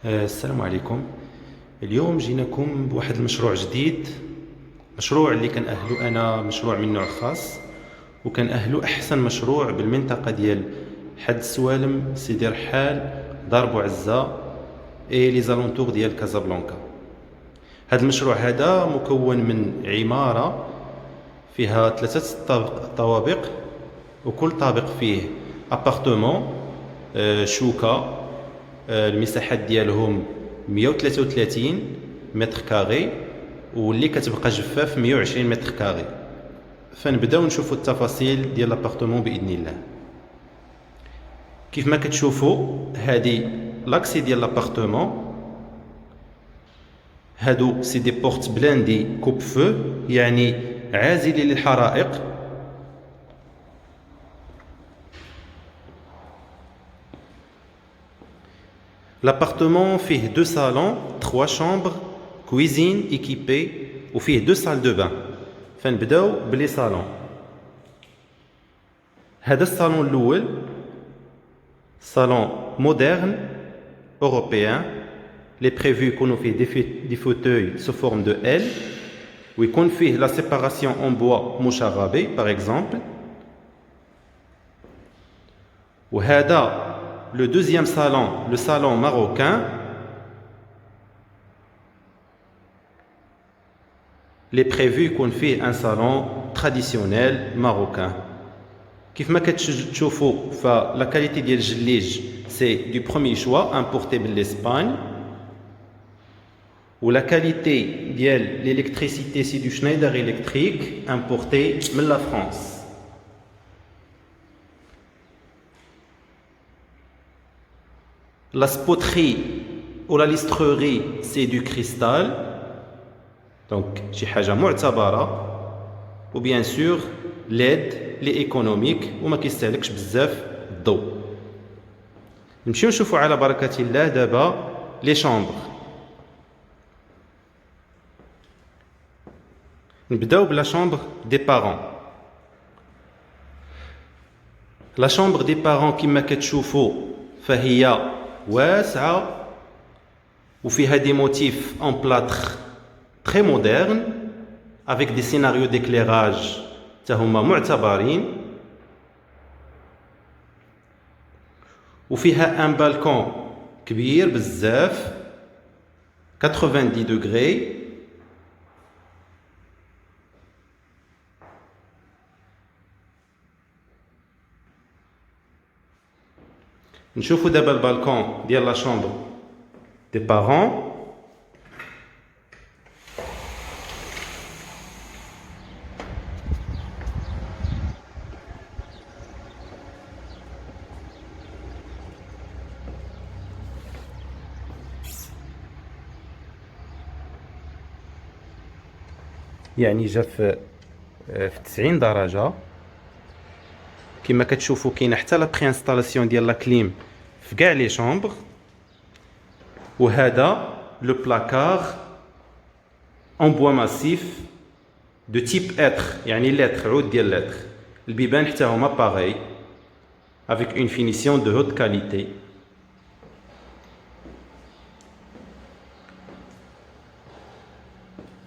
السلام عليكم. اليوم جيناكم بواحد المشروع جديد. مشروع اللي كنأهلو أنا مشروع من نوع خاص، وكنأهلو أحسن مشروع بالمنطقة ديال حد السوالم، سيدي رحال، دار بوعزة اي لي زالونتور ديال كازابلانكا. هذا المشروع هذا مكون من عمارة فيها 3 طوابق، وكل طابق فيه ابارتمون شوكة. المساحات ديالهم 133 متر كاري، واللي كتبقى جفاف 120 متر كاري. فنبداو نشوفوا التفاصيل ديال لابارتمون باذن الله. كيف ما كتشوفوا هذه لاكسي ديال لابارتمون، هادو سي دي بورت بلاندي كوب فو، يعني عازل للحرائق. L'appartement fait 2 salons, 3 chambres, cuisine équipée, ou fait 2 salles de bain. فنبداو بلي صالون. هذا الصالون الاول صالون مودرن européen. Les prévus يكونوا فيه des fauteuils sous forme de L, ويكون فيه la séparation en bois مشربي par exemple. وهذا le deuxième salon, le salon marocain. Les prévus يكون فيه un salon traditionnel marocain. كيف ما كتشوفوا فلا كاليتي ديال الجليج سي دو بروميي شوا امبورتي من لاسبان، ولا كاليتي ديال الالكتريسيتي سي دو شنايدر الكتريك امبورتي من لا فرانس. La spoterie ou la listrerie c'est du cristal, donc شي حاجه معتبره. وبيان سور ليد لي ايكونوميك وما كيستهلكش بزاف الضوء. نمشيو نشوفوا على بركه الله دابا لي شامبر. نبداو بلا شامبر دي بارون. لا شامبر دي بارون كما كتشوفوا فهي واسعه وفيها دي موتيف en plâtre très moderne avec des scénarios d'éclairage تاهما معتبرين. وفيها ان بالكون كبير بزاف 90 دوغري. نشوفوا دابا البالكون ديال لا شامبر دي بارون. يعني جا في 90 درجه. كما كتشوفوا كاينه حتى لا بري انستالاسيون ديال لا كليم في كاع لي شامبر. وهذا لو بلاكار en bois massif de type être، يعني lettre عود ديال lettre. البيبان حتى هما باغي avec une finition de haute qualité.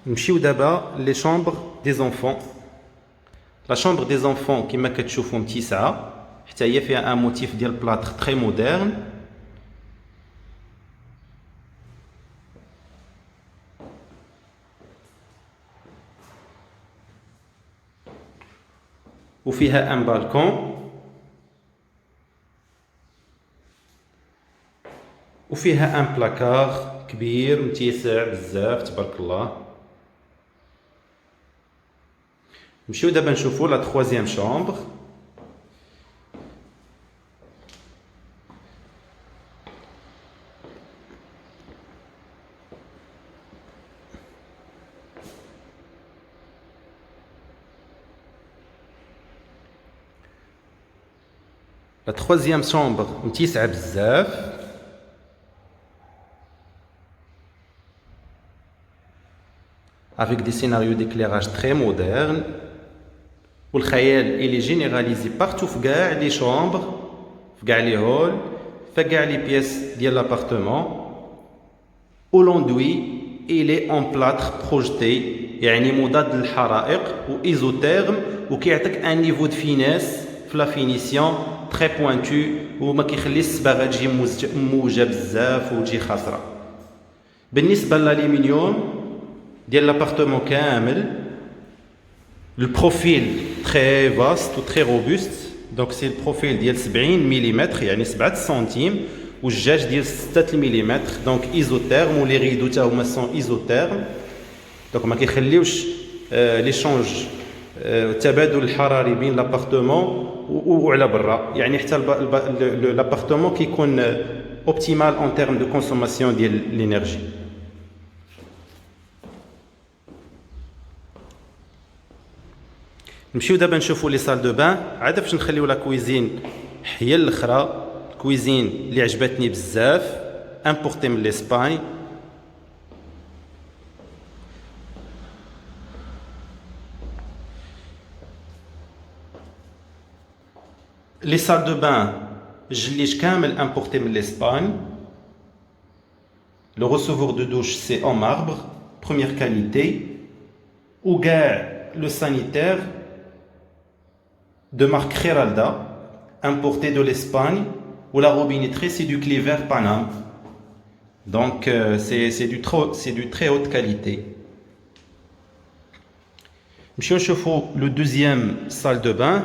نمشيو دابا لي شامبر دي enfants. لا شامبر دي enfants كما كتشوفوا متسعه، حتى هي فيها ان موتيف ديال بلاطر تري مودرن. وفيها ان بالكون، وفيها ان بلاكار كبير متسع بزاف تبارك الله. نمشيو دابا نشوفوا لا troisième chambre. La troisième chambre متسعة بزاف. avec des scénarios d'éclairage très modernes. والخيال il est généralisé partout في كاع لي شامبر، في كاع لي هول، في كاع لي بياس ديال لابارتمون. au l'enduit il est en plâtre projeté يعني مضاد للحرائق وإيزوتيرم وكيعطيك ان نيفو دو فينيس في لا فينيسيون تري بوينتو وما كيخليش الصباغه تجي موجه بزاف وتجي خاسره. بالنسبه للالومنيوم ديال لابارتمون كامل البروفيل تري فاست و تري روبوست دونك سي البروفيل ديال 70 ملم يعني 7 سنتيم والجاج ديال 6 ملم دونك ايزوتيرم ولي ريدو تا هما سون ايزوتيرم دونك ما كيخليوش ليشونج التبادل الحراري بين لابارتمون وعلى برا يعني حتى لابارتمون كيكون اوبتيمال اون تيرم دو كونسوماسيون ديال لينيرجي. نمشيو دابا نشوفوا لي سال دو بان عاد فاش نخليو لا كويزين حيه الاخرى. الكويزين اللي عجبتني بزاف امبورتي من لاسباني لي سال دو بان جليج كامل امبورتي من لاسباني. لو ريسيفور دو دوش سي en marbre première qualité وكاع لو سانيتير de marque Geralda importé de l'Espagne ou la robinetterie c'est du Clever Panam donc c'est du très haute qualité. نمشيو نشوفوا le deuxième salle de bain.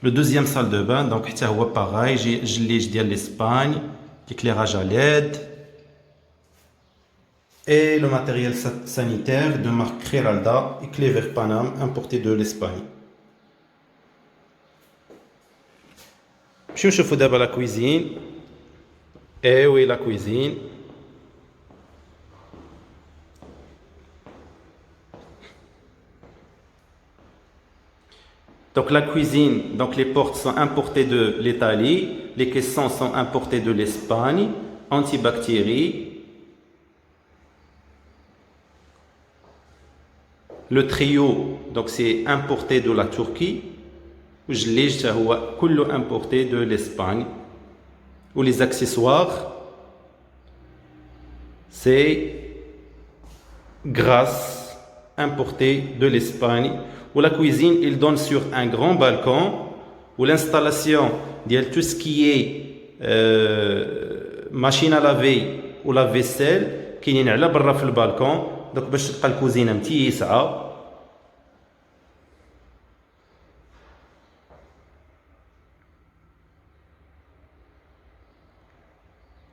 Le deuxième salle de bain, donc حتى هو pareil, جليج ديال l'Espagne, éclairage à LED et le matériel sanitaire de marque Geralda et Clever Panam importé de l'Espagne. Je vais vous d'abord la cuisine. Et oui, la cuisine. Donc la cuisine, donc les portes sont importées de l'Italie, les caissons sont importés de l'Espagne, antibactéries. Le trio, donc c'est importé de la Turquie. والجليج هو كله importé de l'Espagne. Ou les accessoires, c'est grasse importé de l'Espagne. Ou la cuisine, il donne sur un grand balcon. Ou l'installation de tout ce qui est machine à laver ou la vaisselle كاينين على برا في البالكون دونك باش تبقى الكوزينه متيسعه.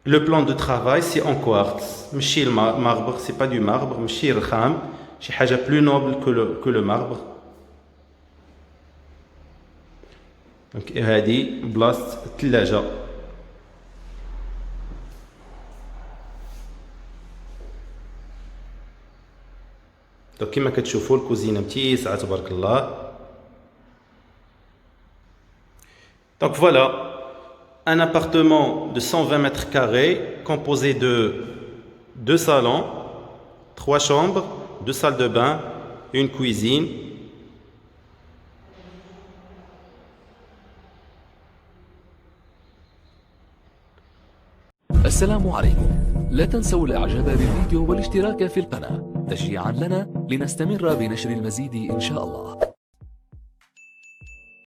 Le plan de travail c'est en quartz ماشي marbre, c'est pas du marbre ماشي رخام شي حاجه plus noble que le marbre. دونك هذه بلاصه الثلاجه. دونك كما كتشوفوا الكوزينه متيسعه تبارك الله. Donc voilà, un appartement de 120 mètres carrés composé de 2 salons, 3 chambres, 2 salles de bain, une cuisine. السلام عليكم. لا تنسوا الاعجاب بالفيديو والاشتراك في القناة تشجيعا لنا لنستمر بنشر المزيد إن شاء الله.